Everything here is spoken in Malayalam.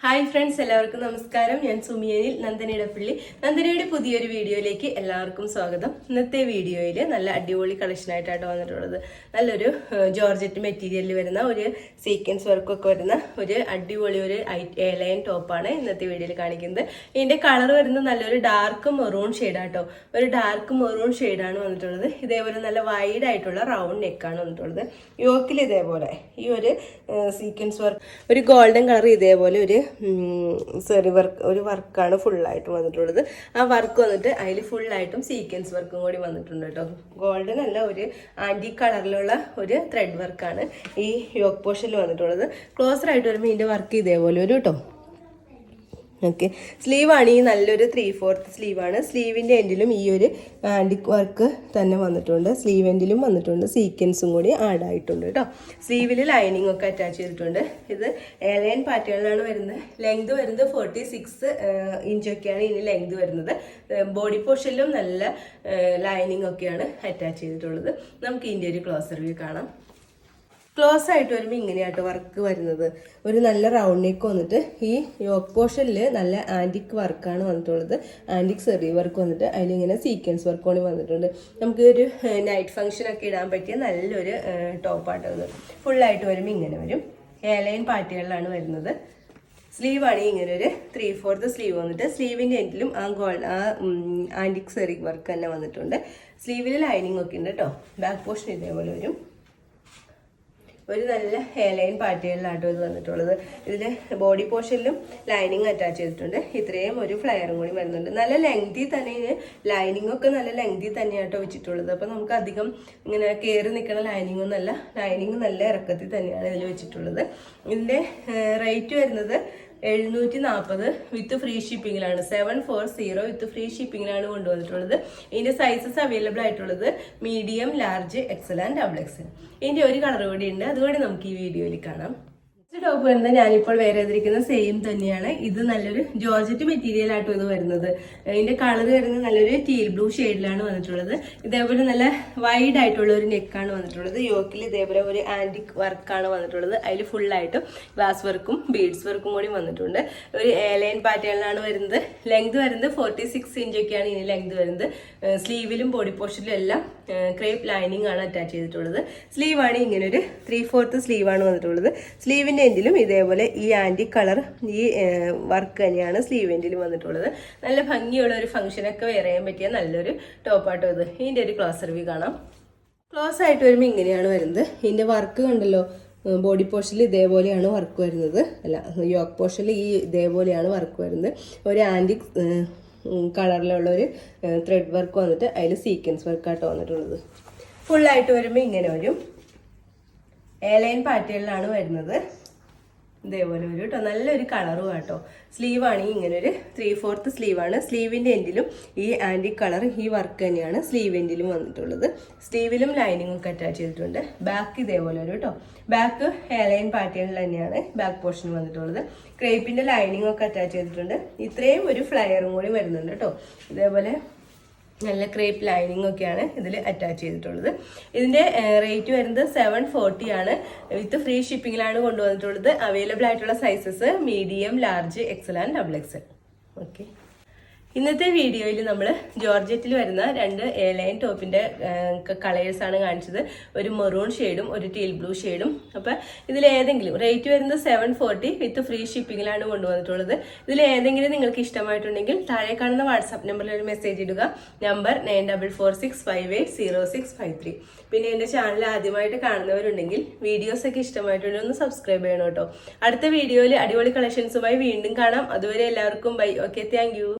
ഹായ് ഫ്രണ്ട്സ്, എല്ലാവർക്കും നമസ്കാരം. ഞാൻ സുമിയനിൽ നന്ദനയിടപ്പള്ളി. നന്ദനയുടെ പുതിയൊരു വീഡിയോയിലേക്ക് എല്ലാവർക്കും സ്വാഗതം. ഇന്നത്തെ വീഡിയോയിൽ നല്ല അടിപൊളി കളക്ഷനായിട്ടാണ് വന്നിട്ടുള്ളത്. നല്ലൊരു ജോർജറ്റ് മെറ്റീരിയലിൽ വരുന്ന ഒരു സീക്വൻസ് വർക്കൊക്കെ വരുന്ന ഒരു അടിപൊളി ഒരു ലൈൻ ടോപ്പാണ് ഇന്നത്തെ വീഡിയോയിൽ കാണിക്കുന്നത്. ഇതിന്റെ കളർ വരുന്നത് നല്ലൊരു ഡാർക്ക് മെറൂൺ ഷെയ്ഡാട്ടോ. ഒരു ഡാർക്ക് മെറൂൺ ഷെയ്ഡാണ് വന്നിട്ടുള്ളത്. ഇതേപോലെ നല്ല വൈഡ് ആയിട്ടുള്ള റൗണ്ട് നെക്കാണ് വന്നിട്ടുള്ളത്. യോക്കിൽ ഇതേപോലെ ഈ ഒരു സീക്വൻസ് വർക്ക്, ഒരു ഗോൾഡൻ കളർ ഇതേപോലെ ഒരു സെറി വർക്ക്, ഒരു വർക്കാണ് ഫുള്ളായിട്ട് വന്നിട്ടുള്ളത്. ആ വർക്ക് വന്നിട്ട് അതിൽ ഫുള്ളായിട്ടും സീക്വൻസ് വർക്കും കൂടി വന്നിട്ടുണ്ട് കേട്ടോ. ഗോൾഡൻ അല്ല, ഒരു ആൻറ്റി കളറിലുള്ള ഒരു ത്രെഡ് വർക്കാണ് ഈ യോക്ക് പോർഷനിൽ വന്നിട്ടുള്ളത്. ക്ലോസർ ആയിട്ട് വരുമ്പോൾ ഇതിൻ്റെ വർക്ക് ഇതേപോലെ ഒരു കേട്ടോ. ഓക്കെ, സ്ലീവാണ് ഈ നല്ലൊരു 3/4 സ്ലീവാണ്. സ്ലീവിൻ്റെ എൻഡിലും ഈ ഒരു ആൻറ്റിക് വർക്ക് തന്നെ വന്നിട്ടുണ്ട്. സ്ലീവ് എൻഡിലും വന്നിട്ടുണ്ട്, സീക്വൻസും കൂടി ആഡ് ആയിട്ടുണ്ട് കേട്ടോ. സ്ലീവിൽ ലൈനിങ് ഒക്കെ അറ്റാച്ച് ചെയ്തിട്ടുണ്ട്. ഇത് എയർലൈൻ പാറ്റേണിലാണ് വരുന്നത്. ലെങ്ത് വരുന്നത് 46 ഇഞ്ചൊക്കെയാണ് ഇതിന് ലെങ്ത് വരുന്നത്. ബോഡി പോർഷനിലും നല്ല ലൈനിങ് ഒക്കെയാണ് അറ്റാച്ച് ചെയ്തിട്ടുള്ളത്. നമുക്ക് ഇതിൻ്റെ ഒരു ക്ലോസർ വ്യൂ കാണാം. ക്ലോസ് ആയിട്ട് വരുമ്പോൾ ഇങ്ങനെയായിട്ട് വർക്ക് വരുന്നത്. ഒരു നല്ല റൗണ്ട് നെക്ക് വന്നിട്ട് ഈ യോക്ക് പോർഷനിൽ നല്ല ആൻറ്റിക് വർക്കാണ് വന്നിട്ടുള്ളത്. ആൻറ്റിക് സെറി വർക്ക് വന്നിട്ട് അതിലിങ്ങനെ സീക്വൻസ് വർക്ക് കൂടി വന്നിട്ടുണ്ട്. നമുക്ക് ഒരു നൈറ്റ് ഫംഗ്ഷൻ ഒക്കെ ഇടാൻ പറ്റിയ നല്ലൊരു ടോപ്പായിട്ട് വന്നത്. ഫുള്ളായിട്ട് വരുമ്പോൾ ഇങ്ങനെ വരും. എയർലൈൻ പാറ്റേണിലാണ് വരുന്നത്. സ്ലീവാണ് ഇങ്ങനെ ഒരു 3/4 സ്ലീവ് വന്നിട്ട് സ്ലീവിൻ്റെ എൻഡിലും ആ ആൻറ്റിക് സെറി വർക്ക് തന്നെ വന്നിട്ടുണ്ട്. സ്ലീവിൽ ലൈനിങ് ഒക്കെ ഉണ്ട് കേട്ടോ. ബാക്ക് പോർഷൻ ഇതേപോലെ വരും. ഒരു നല്ല ഹെയർ ലൈൻ പാറ്റേണിലാട്ടോ ഇത് വന്നിട്ടുള്ളത്. ഇതിൽ ബോഡി പോർഷനിലും ലൈനിങ് അറ്റാച്ച് ചെയ്തിട്ടുണ്ട്. ഇത്രയും ഒരു ഫ്ലയറും കൂടി വരുന്നുണ്ട്. നല്ല ലെങ്തി തന്നെ, ലൈനിങ് ഒക്കെ നല്ല ലെങ്തി തന്നെയാട്ടോ വെച്ചിട്ടുള്ളത്. അപ്പോൾ നമുക്ക് അധികം ഇങ്ങനെ കയറി നിൽക്കുന്ന ലൈനിങ് ഒന്നല്ല, ലൈനിങ് നല്ല ഇറക്കത്തിൽ തന്നെയാണ് ഇതിൽ വെച്ചിട്ടുള്ളത്. ഇതിൻ്റെ റേറ്റ് വരുന്നത് 740 വിത്ത് ഫ്രീ ഷിപ്പിങ്ങിലാണ്. 740 വിത്ത് ഫ്രീ ഷിപ്പിങ്ങിലാണ് കൊണ്ടുവന്നിട്ടുള്ളത്. ഇതിന്റെ സൈസസ് അവൈലബിൾ ആയിട്ടുള്ളത് medium, large, Excel and double XL. ഇതിന്റെ ഒരു കളർ കൂടി ഉണ്ട്, അതുകൂടി നമുക്ക് ഈ വീഡിയോയിൽ കാണാം. ടോപ്പ് വരുന്നത് ഞാനിപ്പോൾ വേറെ ചെയ്തിരിക്കുന്ന സെയിം തന്നെയാണ്. ഇത് നല്ലൊരു ജോർജറ്റ് മെറ്റീരിയൽ ആട്ടോ ഇത് വരുന്നത്. ഇതിന്റെ കളർ വരുന്നത് നല്ലൊരു ടീൽ ബ്ലൂ ഷെയ്ഡിലാണ് വന്നിട്ടുള്ളത്. ഇതേപോലെ നല്ല വൈഡ് ആയിട്ടുള്ള ഒരു നെക്കാണ് വന്നിട്ടുള്ളത്. യോക്കിൽ ഇതേപോലെ ഒരു ആന്റിക് വർക്കാണ് വന്നിട്ടുള്ളത്. അതിൽ ഫുള്ളായിട്ടും ഗ്ലാസ് വർക്കും ബീഡ്സ് വർക്കും കൂടി വന്നിട്ടുണ്ട്. ഒരു എയർലൈൻ പാറ്റേണിലാണ് വരുന്നത്. ലെങ്ത് വരുന്നത് 46 ഇഞ്ചൊക്കെയാണ് ഇതിന് ലെങ്ത് വരുന്നത്. സ്ലീവിലും ബോഡി പോർഷനിലും എല്ലാം ക്രേപ്പ് ലൈനിങ് ആണ് അറ്റാച്ച് ചെയ്തിട്ടുള്ളത്. സ്ലീവാണ് ഇങ്ങനെ ഒരു 3/4 സ്ലീവാണ് വന്നിട്ടുള്ളത്. സ്ലീവിന്റെ എൻഡിലും ഇതേപോലെ ഈ ആൻറ്റിക് കളർ ഈ വർക്ക് തന്നെയാണ് സ്ലീവ് എൻഡിലും വന്നിട്ടുള്ളത്. നല്ല ഭംഗിയുള്ള ഒരു ഫംഗ്ഷനൊക്കെ വെയർ ചെയ്യാൻ പറ്റിയ നല്ലൊരു ടോപ്പാട്ടോ ഇത്. ഇതിൻ്റെ ഒരു ക്ലോസർ വ്യൂ കാണാം. ക്ലോസ് ആയിട്ട് വരുമ്പോൾ ഇങ്ങനെയാണ് വരുന്നത്. ഇതിൻ്റെ വർക്ക് കണ്ടല്ലോ, ബോഡി പോർഷനിൽ ഇതേപോലെയാണ് വർക്ക് വരുന്നത്. അല്ല, യോക്ക് പോർഷനിൽ ഈ ഇതേപോലെയാണ് വർക്ക് വരുന്നത്. ഒരു ആൻറ്റിക് കളറിലുള്ള ഒരു ത്രെഡ് വർക്ക് വന്നിട്ട് അതിൽ സീക്വൻസ് വർക്കാട്ടോ വന്നിട്ടുള്ളത്. ഫുള്ളായിട്ട് വരുമ്പോൾ ഇങ്ങനെ വരും. എയർലൈൻ പാറ്റേണിലാണ് വരുന്നത്. ഇതേപോലെ ഒരു കേട്ടോ, നല്ലൊരു കളറും കേട്ടോ. സ്ലീവാണെങ്കിൽ ഇങ്ങനെ ഒരു 3/4 സ്ലീവാണ്. സ്ലീവിൻ്റെ എൻഡിലും ഈ ആൻറ്റിക് കളർ ഈ വർക്ക് തന്നെയാണ് സ്ലീവ് എൻഡിലും വന്നിട്ടുള്ളത്. സ്ലീവിലും ലൈനിങ് ഒക്കെ അറ്റാച്ച് ചെയ്തിട്ടുണ്ട്. ബാക്ക് ഇതേപോലെ ഒരു കേട്ടോ. ബാക്ക് ഹെയർലൈൻ പാറ്റേണിൽ തന്നെയാണ് ബാക്ക് പോർഷൻ വന്നിട്ടുള്ളത്. ക്രേപ്പിൻ്റെ ലൈനിങ് ഒക്കെ അറ്റാച്ച് ചെയ്തിട്ടുണ്ട്. ഇത്രയും ഒരു ഫ്ലയറും കൂടി വരുന്നുണ്ട് കേട്ടോ. ഇതേപോലെ നല്ല ക്രേപ്പ് ലൈനിങ് ഒക്കെയാണ് ഇതിൽ അറ്റാച്ച് ചെയ്തിട്ടുള്ളത്. ഇതിൻ്റെ റേറ്റ് വരുന്നത് 740 ആണ്. വിത്ത് ഫ്രീ ഷിപ്പിങ്ങിലാണ് കൊണ്ടുവന്നിട്ടുള്ളത്. അവൈലബിൾ ആയിട്ടുള്ള sizes medium, large, Excel and double XL. Okay, ഇന്നത്തെ വീഡിയോയിൽ നമ്മൾ ജോർജറ്റിൽ വരുന്ന 2 എയർലൈൻ ടോപ്പിൻ്റെ കളേഴ്സാണ് കാണിച്ചത്. ഒരു മെറൂൺ ഷെയ്ഡും ഒരു ടീൽ ബ്ലൂ ഷെയ്ഡും. അപ്പോൾ ഇതിലേതെങ്കിലും റേറ്റ് വരുന്നത് 740 വിത്ത് ഫ്രീ ഷിപ്പിങ്ങിലാണ് കൊണ്ടുവന്നിട്ടുള്ളത്. ഇതിലേതെങ്കിലും നിങ്ങൾക്ക് ഇഷ്ടമായിട്ടുണ്ടെങ്കിൽ താഴെ കാണുന്ന വാട്സാപ്പ് നമ്പറിൽ ഒരു മെസ്സേജ് ഇടുക. നമ്പർ 9446580653. പിന്നെ എൻ്റെ ചാനൽ ആദ്യമായിട്ട് കാണുന്നവരുണ്ടെങ്കിൽ വീഡിയോസൊക്കെ ഇഷ്ടമായിട്ടുണ്ടെങ്കിൽ ഒന്ന് സബ്സ്ക്രൈബ് ചെയ്യണം കേട്ടോ. അടുത്ത വീഡിയോയിൽ അടിപൊളി കളക്ഷൻസുമായി വീണ്ടും കാണാം. അതുവരെ എല്ലാവർക്കും ബൈ. Okay, thank you.